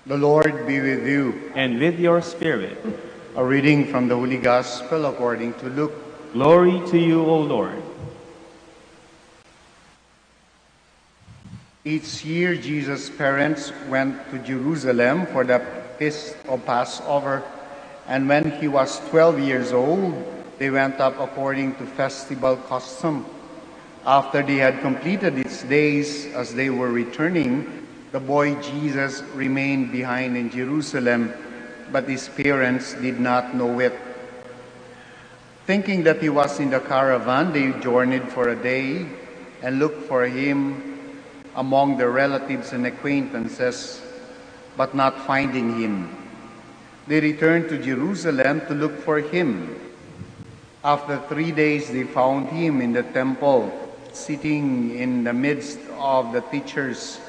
The Lord be with you. And with your spirit. A reading from the Holy Gospel according to Luke. Glory to you, O Lord. Each year, Jesus' parents went to Jerusalem for the feast of Passover, and when he was 12 years old, they went up according to festival custom. After they had completed its days, as they were returning, the boy Jesus remained behind in Jerusalem, but his parents did not know it. Thinking that he was in the caravan, they journeyed for a day and looked for him among their relatives and acquaintances, but not finding him. They returned to Jerusalem to look for him. After 3 days, they found him in the temple, sitting in the midst of the teachers,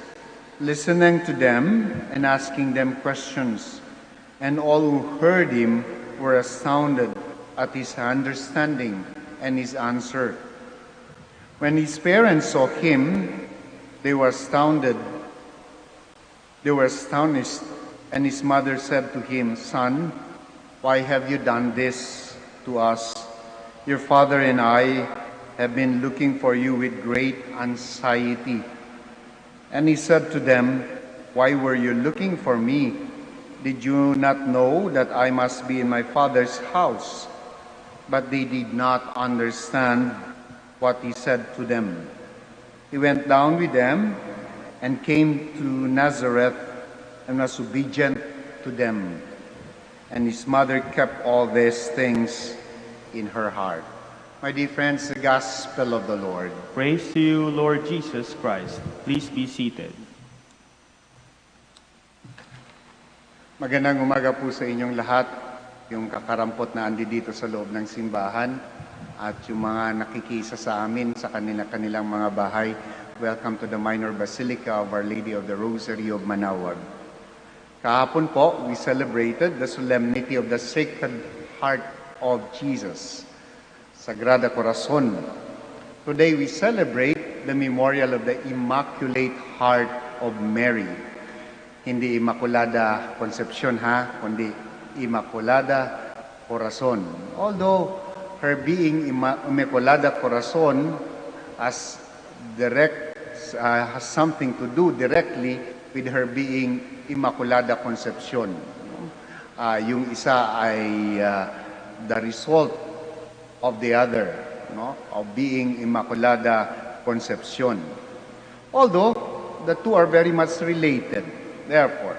listening to them and asking them questions. And all who heard him were astounded at his understanding and his answer. When his parents saw him, they were astounded. They were astonished, and his mother said to him, "Son, why have you done this to us? Your father and I have been looking for you with great anxiety." And he said to them, "Why were you looking for me? Did you not know that I must be in my Father's house?" But they did not understand what he said to them. He went down with them and came to Nazareth and was obedient to them. And his mother kept all these things in her heart. My dear friends, the Gospel of the Lord. Praise to you, Lord Jesus Christ. Please be seated. Magandang umaga po sa inyong lahat, yung kakarampot na andi dito sa loob ng simbahan at yung mga nakikisa sa amin sa kanilang mga bahay. Welcome to the minor Basilica of Our Lady of the Rosary of Manaoag. Kahapon po, we celebrated the solemnity of the Sacred Heart of Jesus, Sagrada Corazon. Today we celebrate the memorial of the Immaculate Heart of Mary. Hindi Immaculada Concepcion kundi Immaculada Corazon. Although her being Immaculada Corazon has something to do directly with her being Immaculada Concepcion. Yung isa ay the result of the other, of being Immaculada Concepcion. Although the two are very much related, therefore.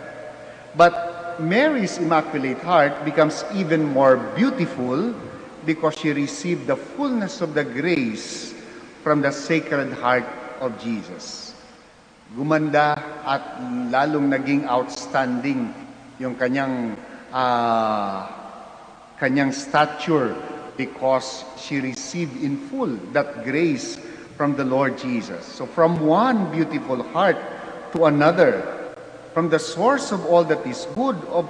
But Mary's Immaculate Heart becomes even more beautiful because she received the fullness of the grace from the Sacred Heart of Jesus. Gumanda at lalong naging outstanding yung kanyang stature because she received in full that grace from the Lord Jesus. So from one beautiful heart to another, from the source of all that is good, of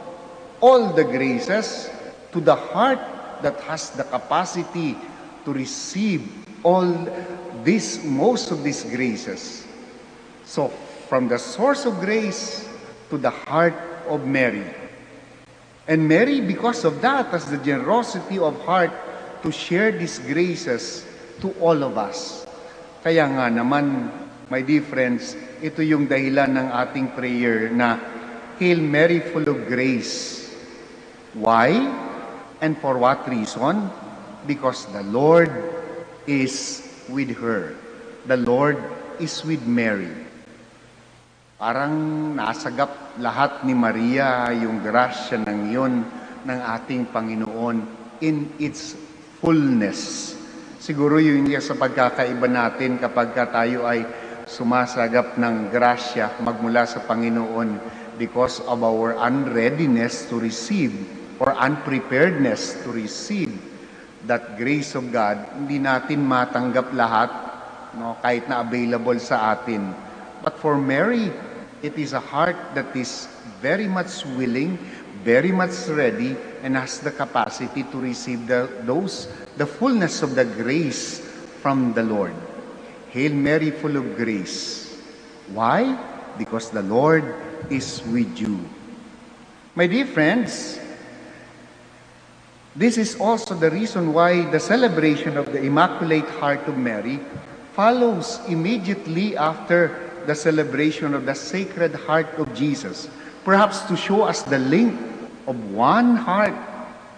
all the graces, to the heart that has the capacity to receive most of these graces. So, from the source of grace to the heart of Mary. And Mary, because of that, has the generosity of heart to share these graces to all of us. Kaya nga naman, my dear friends, ito yung dahilan ng ating prayer na Hail Mary, full of grace. Why? And for what reason? Because the Lord is with her. The Lord is with Mary. Parang nasagap lahat ni Maria yung grasya ng iyon ng ating Panginoon in its fullness. Siguro yun yung sa pagkakaiba natin kapag tayo ay sumasagap ng grasya magmula sa Panginoon because of our unreadiness to receive or unpreparedness to receive that grace of God, hindi natin matanggap lahat, kahit na available sa atin. But for Mary, it is a heart that is very much willing, very much ready, and has the capacity to receive the fullness of the grace from the Lord. Hail Mary, full of grace. Why? Because the Lord is with you. My dear friends, this is also the reason why the celebration of the Immaculate Heart of Mary follows immediately after the celebration of the Sacred Heart of Jesus, perhaps to show us the link of one heart,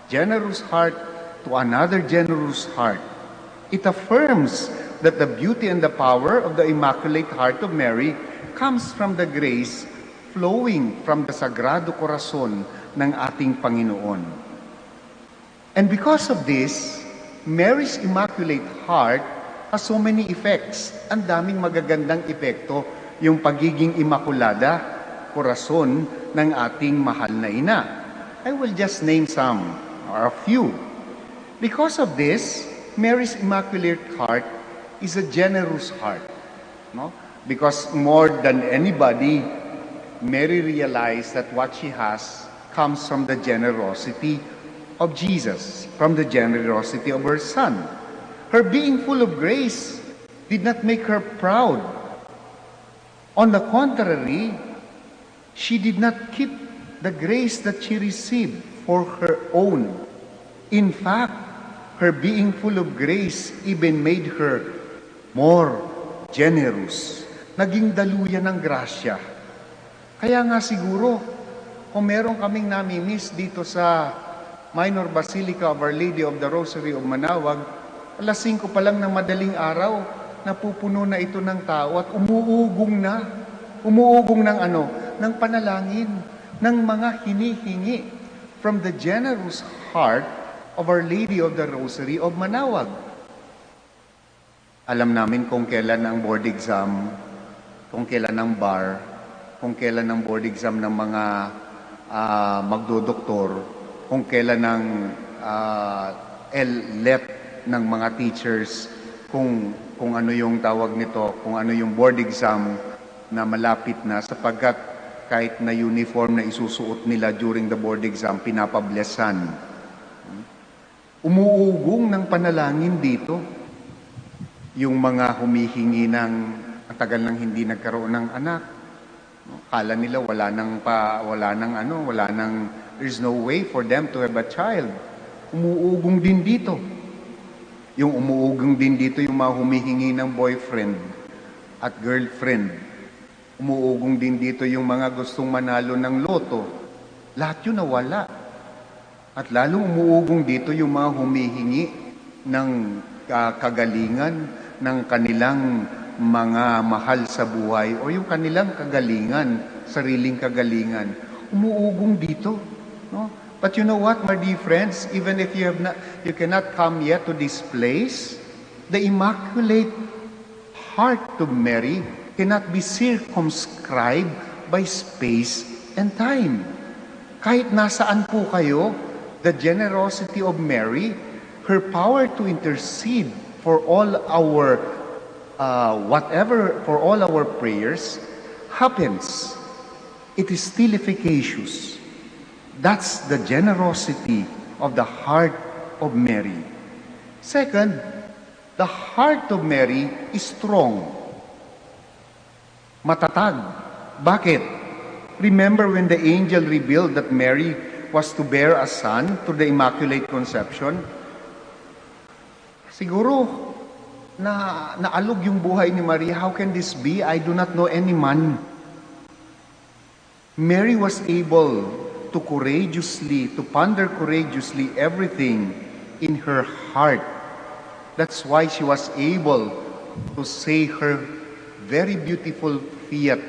generous heart, to another generous heart. It affirms that the beauty and the power of the Immaculate Heart of Mary comes from the grace flowing from the Sagrado Corazon ng ating Panginoon. And because of this, Mary's Immaculate Heart has so many effects. Ang daming magagandang epekto yung pagiging Immaculada, Corazon ng ating mahal na ina. I will just name some or a few. Because of this, Mary's Immaculate Heart is a generous heart. No? Because more than anybody, Mary realized that what she has comes from the generosity of Jesus, from the generosity of her Son. Her being full of grace did not make her proud. On the contrary, she did not keep the grace that she received for her own. In fact, her being full of grace even made her more generous. Naging daluyan ng grasya. Kaya nga siguro, kung meron kaming nami-miss dito sa Minor Basilica of Our Lady of the Rosary of Manaoag, alas 5 pa lang ng madaling araw, napupuno na ito ng tao at umuugong ng ng panalangin, ng mga hinihingi from the generous heart of Our Lady of the Rosary of Manaoag. Alam namin kung kailan ang board exam, kung kailan ang bar, kung kailan ang board exam ng mga magdodoktor, kung kailan ang LLET ng mga teachers, kung ano yung tawag nito, kung ano yung board exam na malapit na, sapagkat kahit na uniform na isusuot nila during the board exam, pinapablessan. Umuugong ng panalangin dito yung mga humihingi ng matagal nang hindi nagkaroon ng anak. Kala nila there's no way for them to have a child. Umuugong din dito. Yung umuugong din dito yung mga humihingi ng boyfriend at girlfriend. Umuugong din dito yung mga gustong manalo ng loto. Lahat yun nawala. At lalong umuugong dito yung mga humihingi ng kagalingan ng kanilang mga mahal sa buhay o yung kanilang kagalingan, sariling kagalingan. Umuugong dito. No? But you know what, my dear friends, even if you cannot come yet to this place, the Immaculate Heart of Mary cannot be circumscribed by space and time. Kahit nasaan po kayo, the generosity of Mary, her power to intercede for all our for all our prayers happens. It is still efficacious. That's the generosity of the heart of Mary. Second, the heart of Mary is strong. Matatag. Bakit? Remember when the angel revealed that Mary was to bear a son through the Immaculate Conception? Siguro, naalog yung buhay ni Maria. How can this be? I do not know any man. Mary was able to ponder courageously everything in her heart. That's why she was able to say her very beautiful fiat,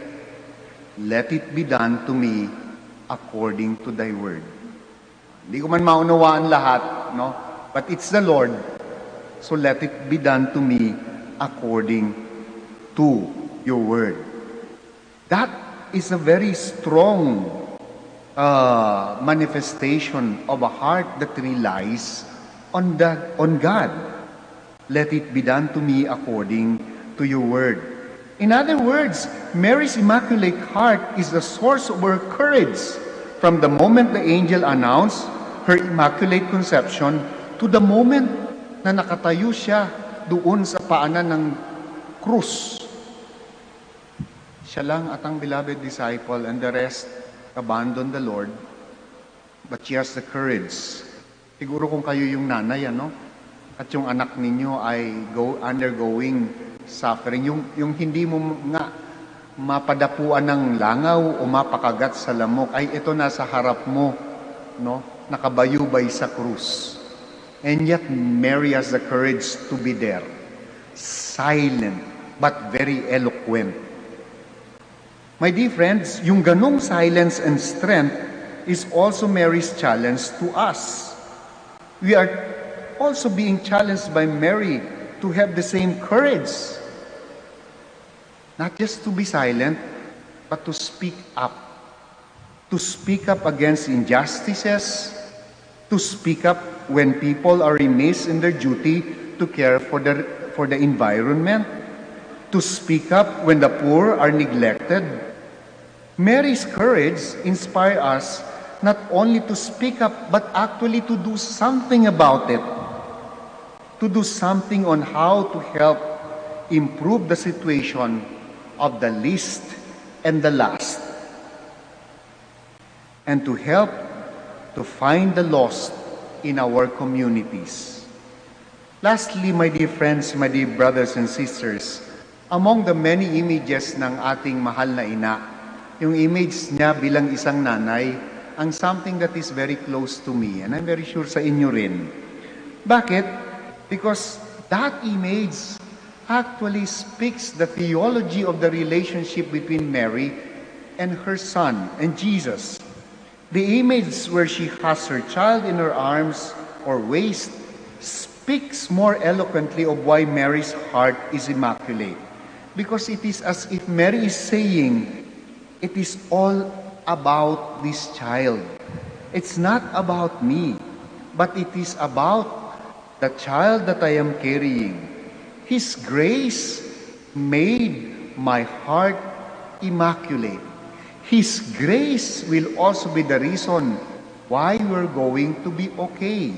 "Let it be done to me according to thy word." Hindi ko man maunawaan lahat, no? But it's the Lord. So let it be done to me according to your word. That is a very strong manifestation of a heart that relies on God. Let it be done to me according to your word. In other words, Mary's Immaculate Heart is the source of her courage from the moment the angel announced her Immaculate Conception to the moment na nakatayo siya doon sa paanan ng krus. Siya lang at ang beloved disciple and the rest abandoned the Lord. but she has the courage. Siguro kung kayo yung nanay, at yung anak ninyo ay undergoing suffering, yung hindi mo nga mapadapuan ng langaw o mapakagat sa lamok, ay ito nasa harap mo, nakabayubay sa krus. And yet, Mary has the courage to be there, silent, but very eloquent. My dear friends, yung ganong silence and strength is also Mary's challenge to us. We are also being challenged by Mary to have the same courage. Not just to be silent, but to speak up. To speak up against injustices, to speak up when people are remiss in their duty to care for the environment, to speak up when the poor are neglected. Mary's courage inspires us not only to speak up, but actually to do something about it. To do something on how to help improve the situation of the least and the last. And to help to find the lost in our communities. Lastly, my dear friends, my dear brothers and sisters, among the many images ng ating mahal na ina, yung image niya bilang isang nanay, ang something that is very close to me, and I'm very sure sa inyo rin. Bakit? Because that image actually speaks the theology of the relationship between Mary and her son, and Jesus. The image where she has her child in her arms or waist speaks more eloquently of why Mary's heart is immaculate. Because it is as if Mary is saying, it is all about this child. It's not about me, but it is about the child that I am carrying. His grace made my heart immaculate. His grace will also be the reason why we're going to be okay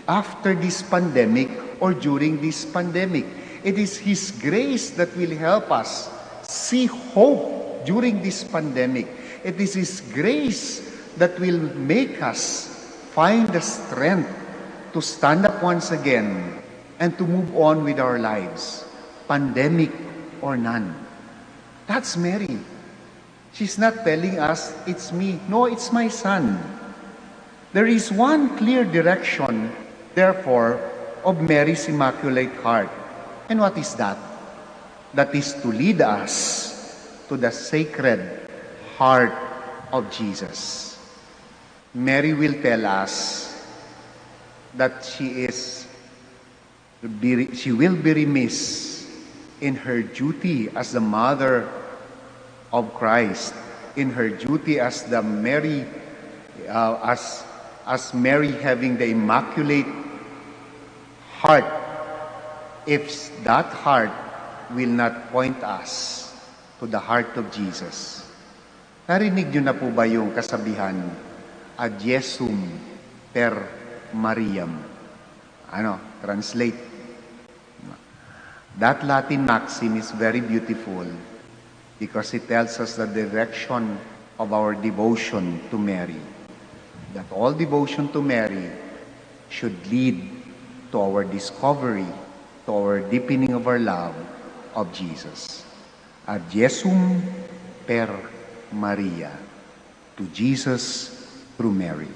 after this pandemic or during this pandemic. It is His grace that will help us see hope during this pandemic. It is His grace that will make us find the strength to stand up once again and to move on with our lives, pandemic or none. That's Mary. She's not telling us, it's me. No, it's my son. There is one clear direction, therefore, of Mary's Immaculate Heart. And what is that? That is to lead us to the Sacred Heart of Jesus. Mary will tell us that she will be remiss in her duty as the mother of Christ, in her duty as the Mary, as Mary having the Immaculate Heart, if that heart will not point us to the heart of Jesus. Narinig niyo na po ba yung kasabihan, Ad Jesum per Mariam? Translate. That Latin maxim is very beautiful because it tells us the direction of our devotion to Mary. That all devotion to Mary should lead to our discovery, to our deepening of our love of Jesus. Ad Jesum per Maria. To Jesus through Mary.